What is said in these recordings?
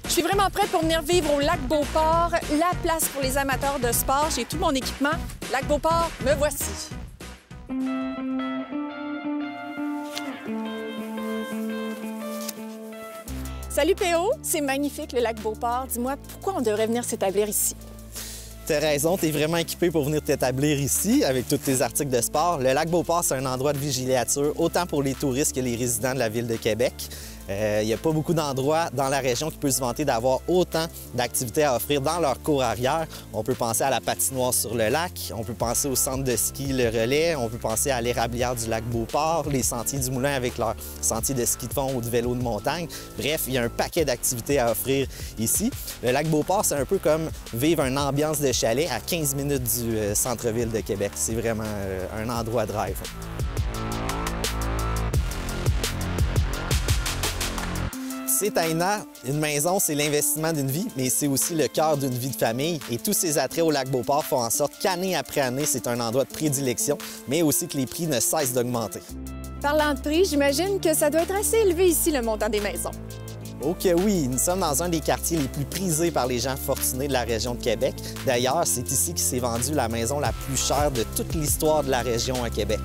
Je suis vraiment prête pour venir vivre au lac Beauport, la place pour les amateurs de sport. J'ai tout mon équipement. Lac Beauport, me voici. Salut PO, c'est magnifique le lac Beauport. Dis-moi, pourquoi on devrait venir s'établir ici? T'as raison, t'es vraiment équipé pour venir t'établir ici avec tous tes articles de sport. Le lac Beauport, c'est un endroit de villégiature, autant pour les touristes que les résidents de la ville de Québec. Il n'y a pas beaucoup d'endroits dans la région qui peuvent se vanter d'avoir autant d'activités à offrir dans leur cour arrière. On peut penser à la patinoire sur le lac, on peut penser au centre de ski Le Relais, on peut penser à l'érablière du lac Beauport, les sentiers du Moulin avec leurs sentiers de ski de fond ou de vélo de montagne. Bref, il y a un paquet d'activités à offrir ici. Le lac Beauport, c'est un peu comme vivre une ambiance de chalet à 15 minutes du centre-ville de Québec. C'est vraiment un endroit de rêve. C'est Taïna, une maison, c'est l'investissement d'une vie, mais c'est aussi le cœur d'une vie de famille. Et tous ces attraits au lac Beauport font en sorte qu'année après année, c'est un endroit de prédilection, mais aussi que les prix ne cessent d'augmenter. Parlant de prix, j'imagine que ça doit être assez élevé ici, le montant des maisons. Oh que oui, nous sommes dans un des quartiers les plus prisés par les gens fortunés de la région de Québec. D'ailleurs, c'est ici que s'est vendue la maison la plus chère de toute l'histoire de la région à Québec.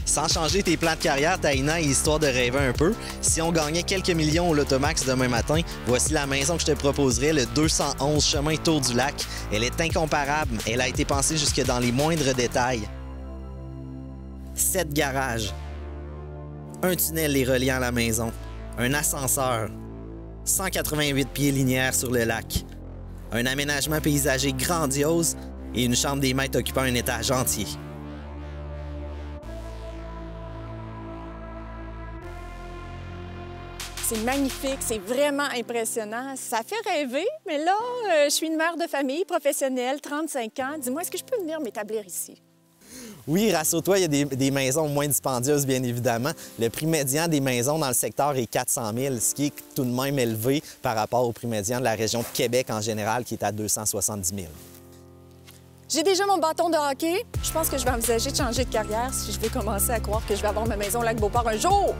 Sans changer tes plans de carrière, Taïna, et histoire de rêver un peu, si on gagnait quelques millions au Lotomax demain matin, voici la maison que je te proposerais, le 211 chemin Tour du Lac. Elle est incomparable, elle a été pensée jusque dans les moindres détails. 7 garages, un tunnel les reliant à la maison, un ascenseur, 188 pieds linéaires sur le lac, un aménagement paysager grandiose et une chambre des maîtres occupant un étage entier. C'est magnifique, c'est vraiment impressionnant. Ça fait rêver, mais là, je suis une mère de famille professionnelle, 35 ans. Dis-moi, est-ce que je peux venir m'établir ici? Oui, rassure-toi, il y a des maisons moins dispendieuses, bien évidemment. Le prix médian des maisons dans le secteur est 400 000, ce qui est tout de même élevé par rapport au prix médian de la région de Québec en général, qui est à 270 000. J'ai déjà mon bâton de hockey. Je pense que je vais envisager de changer de carrière si je veux commencer à croire que je vais avoir ma maison au lac Beauport un jour.